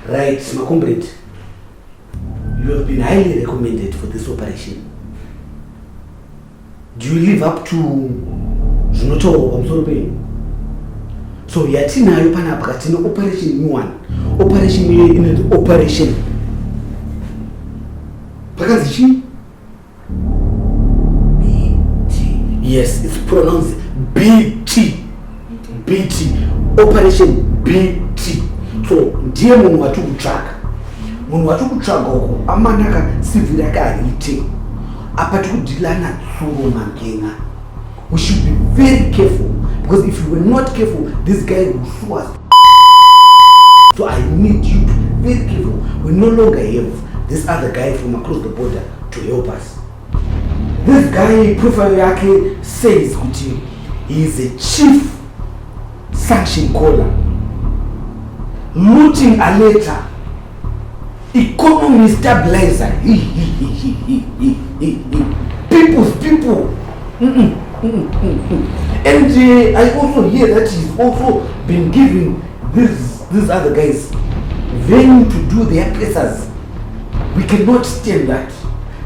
Right, my comrade. You have been highly recommended for this operation. Do you live up to Zanu Paying? So yatina yopana pakatino operation new one. Operation in operation. Pakazichi? BT. Yes, it's pronounced BT. BT. Operation BT. So ndiye munhu watu kutrack. Munhu watu kutrack oko amanaka civil akaite. Apa tikudilana tsuro mangenga. We should be very careful, because if we were not careful, this guy will sue us. So I need you to be very careful. We no longer have this other guy from across the border to help us. This guy, profile yake, says he is a chief sanction caller, looting a letter, economy stabilizer, people's people. And I also hear that he's also been giving these other guys venue to do their places. We cannot stand that.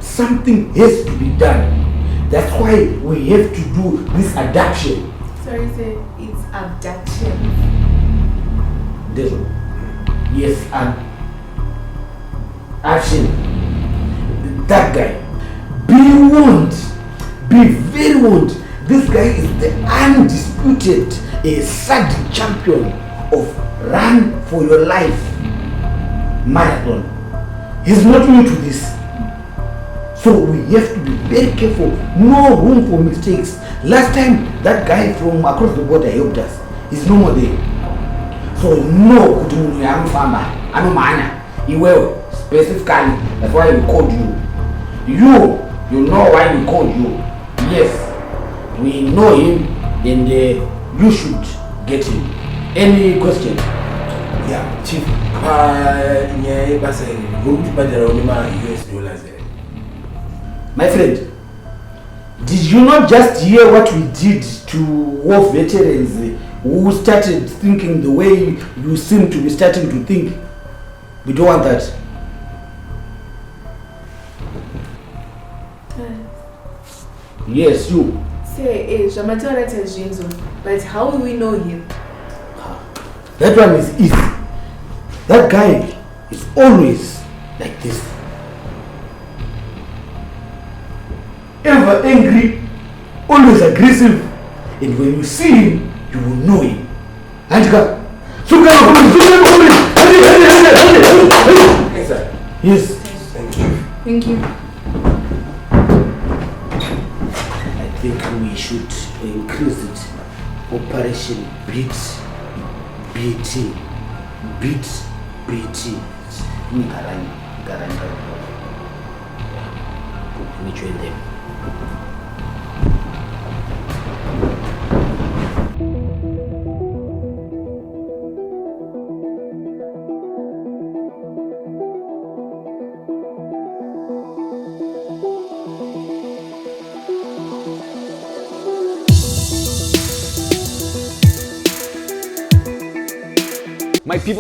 Something has to be done. That's why we have to do this abduction. Sorry, sir, it's abduction. Yes, action. That guy. Be warned. Be very warned. This guy is the undisputed SAD champion of Run for Your Life marathon. He's not new to this. So we have to be very careful. No room for mistakes. Last time that guy from across the border helped us. He's no more there. So no kutu young farmer. Anumana. He will specifically. That's why we called you. You know why we called you. Yes, we know him, and you should get him. Any question? Yeah, Chief. US dollars. My friend, did you not just hear what we did to war veterans who started thinking the way you seem to be starting to think? We don't want that. Yes, you. Say, Jamatana tells Jinzo, but how will we know him? That one is easy. That guy is always like this. Ever angry, always aggressive, and when you see him, you will know him. Antika, yes. Thank you. I think we should increase it. Operation BT. Garanga. Let me join them.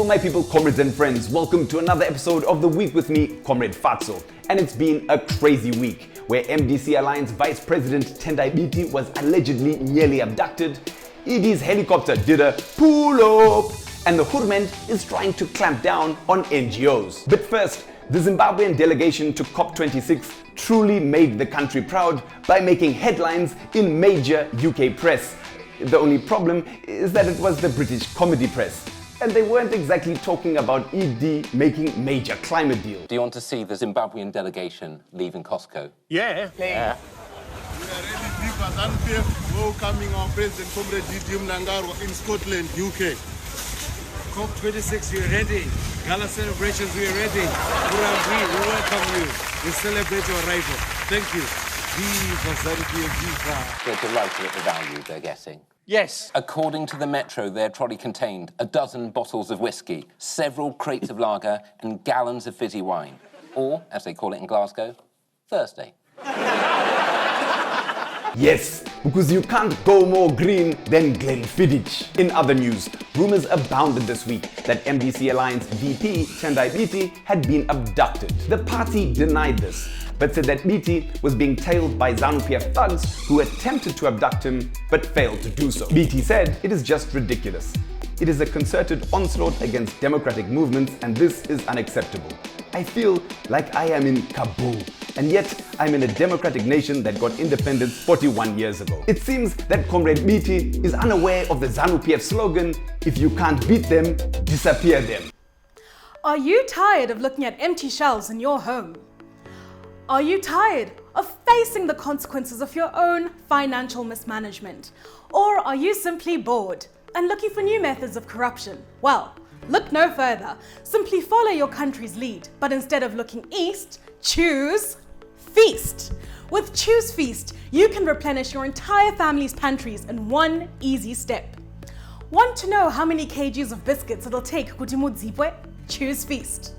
My people, comrades and friends, welcome to another episode of The Week with me, Comrade Fatso. And it's been a crazy week, where MDC Alliance Vice President Tendai Biti was allegedly nearly abducted, ED's helicopter did a pull-up, and the Hurment is trying to clamp down on NGOs. But first, the Zimbabwean delegation to COP26 truly made the country proud by making headlines in major UK press. The only problem is that it was the British comedy press. And they weren't exactly talking about ED making major climate deals. Do you want to see the Zimbabwean delegation leaving Costco? Yeah. Yeah. We are ready for Zanu welcoming our President Comrade Didi Mnangagwa in Scotland, UK. COP26, we're ready. Gala celebrations, we're ready. We welcome you. We celebrate your arrival. Thank you. Viva Zanu, viva. They're delighted at the value they're getting. Yes. According to the Metro, their trolley contained a dozen bottles of whiskey, several crates of lager, and gallons of fizzy wine. Or, as they call it in Glasgow, Thursday. Yes, because you can't go more green than Glenfiddich. In other news, rumors abounded this week that MDC Alliance VP Tendai Biti had been abducted. The party denied this, but said that Biti was being tailed by Zanu PF thugs who attempted to abduct him but failed to do so. Biti said it is just ridiculous. It is a concerted onslaught against democratic movements and this is unacceptable. I feel like I am in Kabul, and yet I'm in a democratic nation that got independence 41 years ago. It seems that Comrade Biti is unaware of the Zanu PF slogan, if you can't beat them, disappear them. Are you tired of looking at empty shelves in your home? Are you tired of facing the consequences of your own financial mismanagement? Or are you simply bored and looking for new methods of corruption? Well, look no further. Simply follow your country's lead, but instead of looking east, choose Feast. With Choose Feast, you can replenish your entire family's pantries in one easy step. Want to know how many kgs of biscuits it'll take kuti mudzipwe? Choose Feast.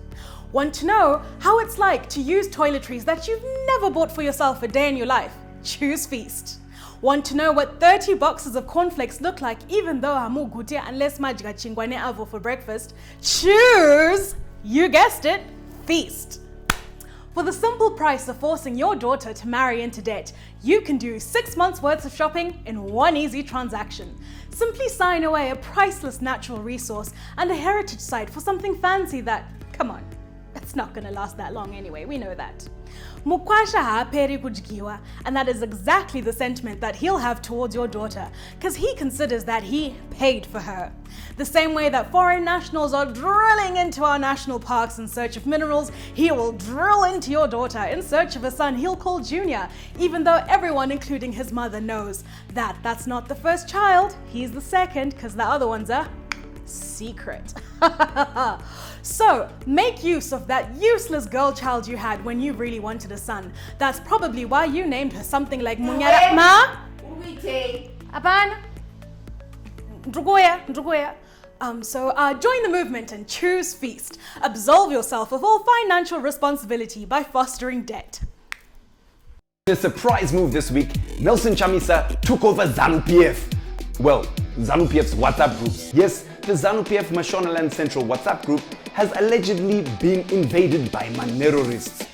Want to know how it's like to use toiletries that you've never bought for yourself a day in your life? Choose Feast. Want to know what 30 boxes of cornflakes look like even though hamu gutia unless majga chingwane avo for breakfast? Choose, you guessed it, Feast. For the simple price of forcing your daughter to marry into debt, you can do 6 months worth of shopping in one easy transaction. Simply sign away a priceless natural resource and a heritage site for something fancy that, come on, it's not gonna last that long anyway, we know that. Mukwasha haaperi kudyiwa, and that is exactly the sentiment that he'll have towards your daughter, because he considers that he paid for her. The same way that foreign nationals are drilling into our national parks in search of minerals, he will drill into your daughter in search of a son he'll call Junior, even though everyone, including his mother, knows that that's not the first child, he's the second, because the other one's a secret. So, make use of that useless girl child you had when you really wanted a son. That's probably why you named her something like Munyara Ma? Aban? Ndugoya. Join the movement and choose Feast. Absolve yourself of all financial responsibility by fostering debt. In a surprise move this week, Nelson Chamisa took over Zanu PF. Well, Zanu PF's WhatsApp groups. Yes, the Zanu PF Mashonaland Central WhatsApp group has allegedly been invaded by Manerorists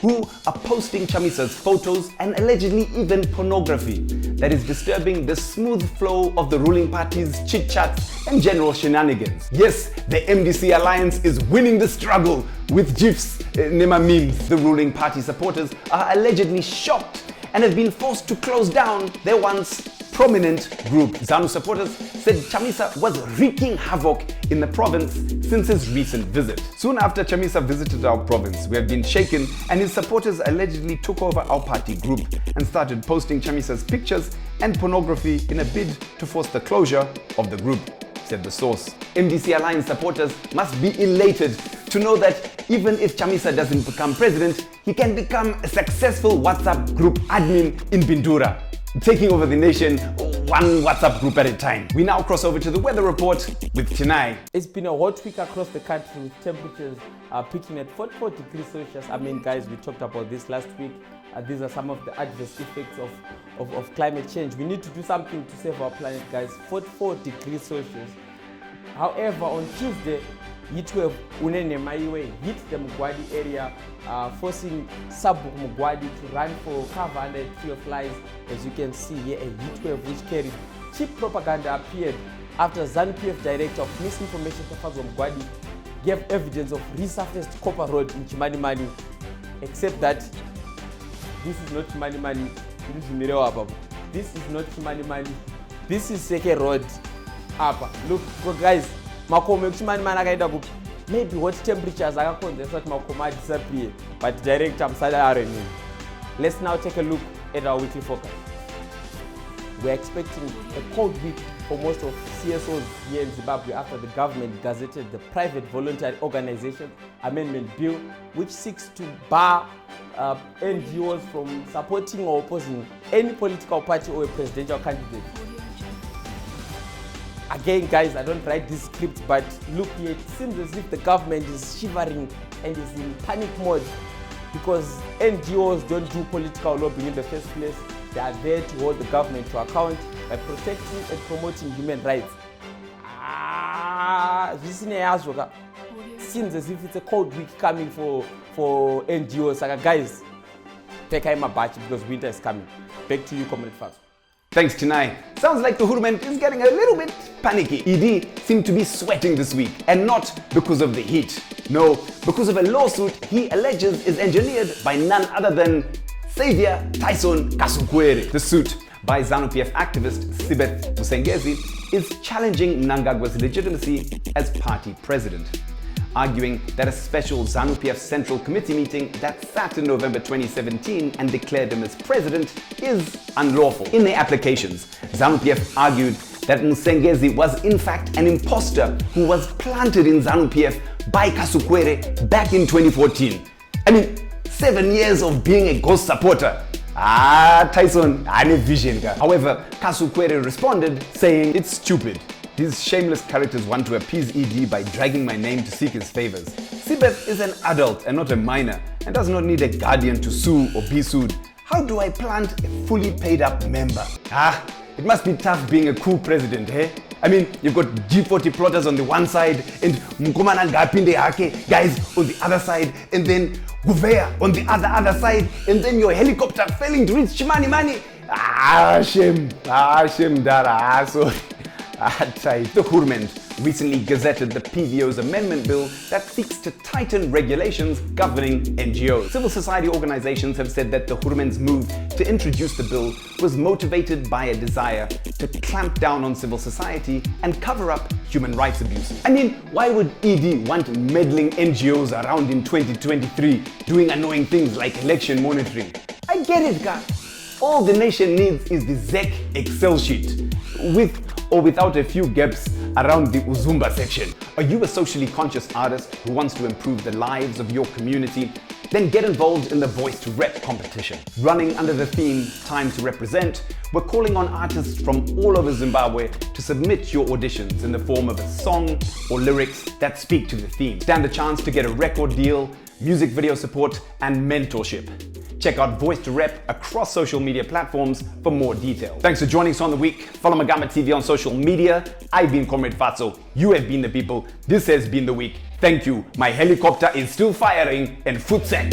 who are posting Chamisa's photos and allegedly even pornography that is disturbing the smooth flow of the ruling party's chit-chats and general shenanigans. Yes, the MDC Alliance is winning the struggle with GIFs, Nema memes. The ruling party supporters are allegedly shocked and have been forced to close down their once prominent group. Zanu supporters said Chamisa was wreaking havoc in the province since his recent visit. Soon after Chamisa visited our province, we have been shaken and his supporters allegedly took over our party group and started posting Chamisa's pictures and pornography in a bid to force the closure of the group, said the source. MDC Alliance supporters must be elated to know that even if Chamisa doesn't become president, he can become a successful WhatsApp group admin in Bindura, taking over the nation one WhatsApp group at a time. We now cross over to the weather report with Chinai. It's been a hot week across the country with temperatures peaking at 44 degrees Celsius. I mean, guys, we talked about this last week. These are some of the adverse effects of climate change. We need to do something to save our planet, guys. 44 degrees Celsius. However, on Tuesday, heatwave unene maiwe hit the Mugwadi area, forcing Sabuk Mugwadi to run for cover under a tree of lies. As you can see here, a heatwave which carried cheap propaganda appeared after Zanu PF director of misinformation Tafazo Mugwadi gave evidence of resurfaced copper road in Chimanimani, except that this is not Chimanimani, this is not Chimanimani, this is Seke Road. Look guys, maybe what temperatures are going to disappear, but director Msada. Let's now take a look at our weekly forecast. We're expecting a cold week for most of CSOs here in Zimbabwe after the government gazetted the Private Voluntary Organization Amendment Bill, which seeks to bar NGOs from supporting or opposing any political party or a presidential candidate. Again, guys, I don't write this script, but look here, it seems as if the government is shivering and is in panic mode because NGOs don't do political lobbying in the first place. They are there to hold the government to account by protecting and promoting human rights. Seems as if it's a cold week coming for NGOs. Like, guys, take out my batch because winter is coming. Back to you, Comrade Fats. Thanks, Tinai. Sounds like the Hurment is getting a little bit panicky. ED seemed to be sweating this week, and not because of the heat. No, because of a lawsuit he alleges is engineered by none other than Savior Tyson Kasukwere. The suit by ZANU-PF activist Sibeth Musengezi is challenging Mnangagwa's legitimacy as party president, arguing that a special ZANU-PF Central Committee meeting that sat in November 2017 and declared him as president is unlawful. In their applications, ZANU-PF argued that Musengezi was in fact an imposter who was planted in ZANU-PF by Kasukwere back in 2014. I mean, 7 years of being a ghost supporter. Tyson, I need vision. However, Kasukwere responded saying it's stupid. These shameless characters want to appease ED by dragging my name to seek his favors. Sibeth is an adult and not a minor and does not need a guardian to sue or be sued. How do I plant a fully paid up member? It must be tough being a cool president, eh? I mean, you've got G40 plotters on the one side and Mkomana Ngapinde Hake guys on the other side, and then Guvea on the other side, and then your helicopter failing to reach Chimani Mani. Shame, Dara. So the Hurment recently gazetted the PVO's amendment bill that seeks to tighten regulations governing NGOs. Civil society organizations have said that the Hurment's move to introduce the bill was motivated by a desire to clamp down on civil society and cover up human rights abuses. I mean, why would ED want meddling NGOs around in 2023 doing annoying things like election monitoring? I get it, guys. All the nation needs is the ZEC Excel sheet, with or without a few gaps around the Uzumba section. Are you a socially conscious artist who wants to improve the lives of your community? Then get involved in the Voice to Rep competition. Running under the theme Time to Represent, we're calling on artists from all over Zimbabwe to submit your auditions in the form of a song or lyrics that speak to the theme. Stand a chance to get a record deal, music video support, and mentorship. Check out Voice to Rep across social media platforms for more detail. Thanks for joining us on the week. Follow Magamba TV on social media. I've been Comrade Fatso. You have been the people. This has been the week. Thank you. My helicopter is still firing and foot set.